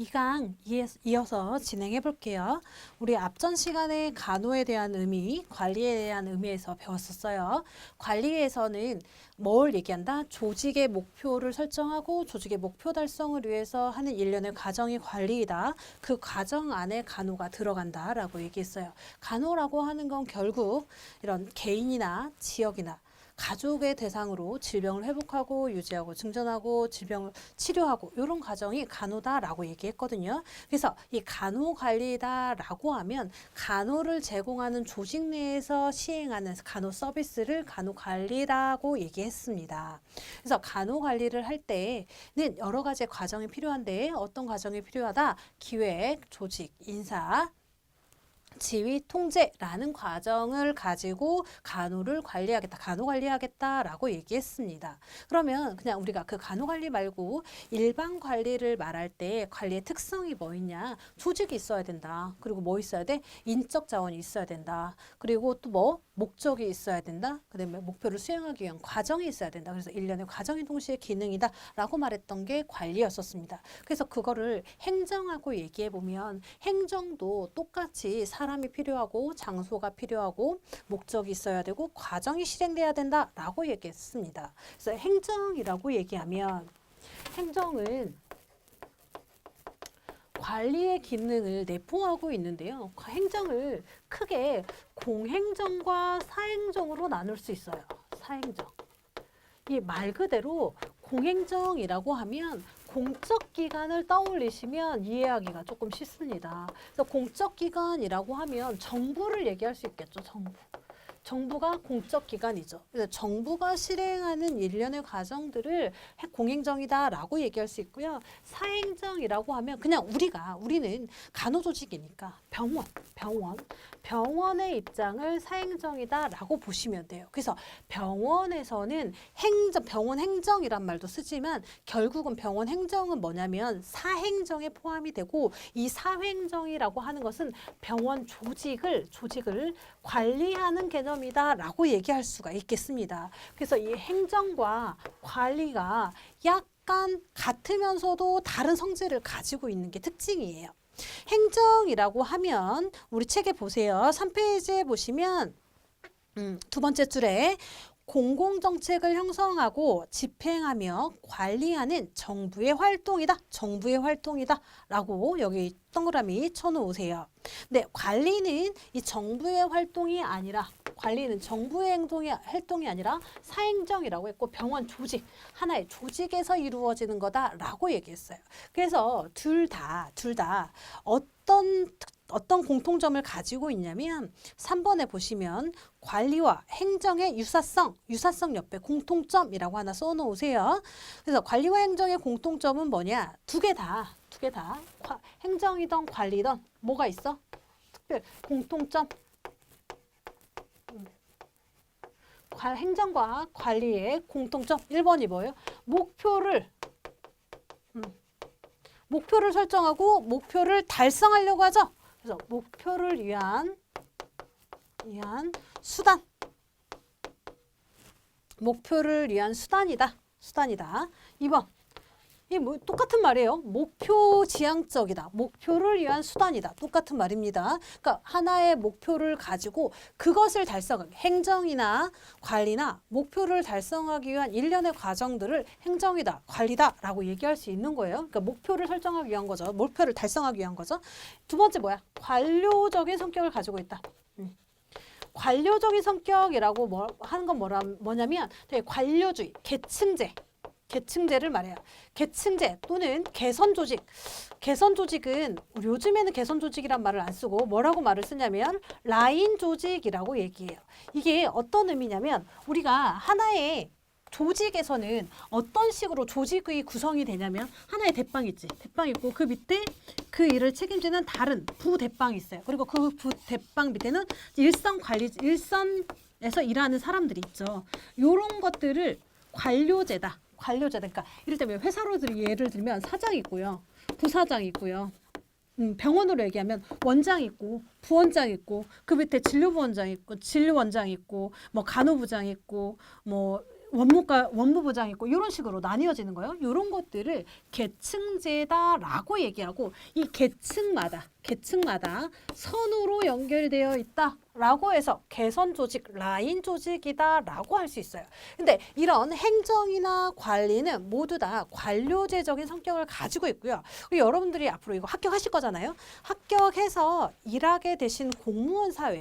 이 강 이어서 진행해 볼게요. 우리 앞전 시간에 간호에 대한 의미, 관리에 대한 의미에서 배웠었어요. 관리에서는 뭘 얘기한다? 조직의 목표를 설정하고 조직의 목표 달성을 위해서 하는 일련의 과정이 관리이다. 그 과정 안에 간호가 들어간다라고 얘기했어요. 간호라고 하는 건 결국 이런 개인이나 지역이나 가족의 대상으로 질병을 회복하고 유지하고 증전하고 질병을 치료하고 이런 과정이 간호다라고 얘기했거든요. 그래서 이 간호관리다라고 하면 간호를 제공하는 조직 내에서 시행하는 간호 서비스를 간호관리라고 얘기했습니다. 그래서 간호관리를 할 때는 여러 가지 과정이 필요한데 어떤 과정이 필요하다? 기획, 조직, 인사, 지휘, 통제라는 과정을 가지고 간호를 관리하겠다, 간호 관리하겠다라고 얘기했습니다. 그러면 그냥 우리가 그 간호 관리 말고 일반 관리를 말할 때 관리의 특성이 뭐 있냐? 조직이 있어야 된다. 그리고 뭐 있어야 돼? 인적 자원이 있어야 된다. 그리고 또 뭐? 목적이 있어야 된다. 그다음에 목표를 수행하기 위한 과정이 있어야 된다. 그래서 일련의 과정이 동시에 기능이다 라고 말했던 게 관리였었습니다. 그래서 그거를 행정하고 얘기해 보면 행정도 똑같이 사람이 필요하고 장소가 필요하고 목적이 있어야 되고 과정이 실행돼야 된다라고 얘기했습니다. 그래서 행정이라고 얘기하면 행정은 관리의 기능을 내포하고 있는데요. 행정을 크게 공행정과 사행정으로 나눌 수 있어요. 사행정. 이 말 그대로 공행정이라고 하면 공적 기관을 떠올리시면 이해하기가 조금 쉽습니다. 그래서 공적 기관이라고 하면 정부를 얘기할 수 있겠죠. 정부. 정부가 공적 기관이죠. 그래서 정부가 실행하는 일련의 과정들을 공행정이다라고 얘기할 수 있고요. 사행정이라고 하면 그냥 우리는 간호조직이니까 병원의 입장을 사행정이다라고 보시면 돼요. 그래서 병원에서는 병원 행정이란 말도 쓰지만 결국은 병원 행정은 뭐냐면 사행정에 포함이 되고 이 사행정이라고 하는 것은 병원 조직을 관리하는 개념이다라고 얘기할 수가 있겠습니다. 그래서 이 행정과 관리가 약간 같으면서도 다른 성질을 가지고 있는 게 특징이에요. 행정이라고 하면 우리 책에 보세요. 3페이지에 보시면 두 번째 줄에 공공정책을 형성하고 집행하며 관리하는 정부의 활동이다. 정부의 활동이다. 라고 여기 동그라미 쳐놓으세요. 근데 관리는 이 정부의 활동이 아니라 관리는 정부의 활동이 아니라 사행정이라고 했고 병원 조직, 하나의 조직에서 이루어지는 거다라고 얘기했어요. 그래서 둘 다 어떤 공통점을 가지고 있냐면 3번에 보시면 관리와 행정의 유사성 옆에 공통점이라고 하나 써놓으세요. 그래서 관리와 행정의 공통점은 뭐냐? 두 개 다 행정이든 관리든 뭐가 있어? 특별 공통점. 행정과 관리의 공통점 1번이 뭐예요? 목표를 설정하고 목표를 달성하려고 하죠. 그래서 목표를 위한 수단. 목표를 위한 수단이다. 2번. 이게 뭐 똑같은 말이에요. 목표 지향적이다. 목표를 위한 수단이다. 똑같은 말입니다. 그러니까 하나의 목표를 가지고 그것을 달성하기, 행정이나 관리나 목표를 달성하기 위한 일련의 과정들을 행정이다, 관리다라고 얘기할 수 있는 거예요. 그러니까 목표를 설정하기 위한 거죠. 목표를 달성하기 위한 거죠. 두 번째 뭐야? 관료적인 성격을 가지고 있다. 관료적인 성격이라고 하는 건 뭐냐면 되게 관료주의, 계층제를 말해요. 계층제 또는 개선조직. 개선조직은 요즘에는 개선조직이란 말을 안 쓰고 뭐라고 말을 쓰냐면 라인 조직이라고 얘기해요. 이게 어떤 의미냐면 우리가 하나의 조직에서는 어떤 식으로 조직의 구성이 되냐면 하나의 대빵 있지. 대빵 있고 그 밑에 그 일을 책임지는 다른 부대빵이 있어요. 그리고 그 부대빵 밑에는 일선에서 일하는 사람들이 있죠. 요런 것들을 관료제다. 그러니까 이를테면 회사로 예를 들면 사장이 있고요. 부사장이 있고요. 병원으로 얘기하면 원장 있고 부원장 있고 그 밑에 진료부원장 있고 진료원장 있고 뭐 간호부장 있고 뭐 원무부장 있고 이런 식으로 나뉘어지는 거예요. 이런 것들을 계층제다라고 얘기하고 이 계층마다 선으로 연결되어 있다라고 해서 개선 조직, 라인 조직이다라고 할 수 있어요. 근데 이런 행정이나 관리는 모두 다 관료제적인 성격을 가지고 있고요. 그리고 여러분들이 앞으로 이거 합격하실 거잖아요. 합격해서 일하게 되신 공무원 사회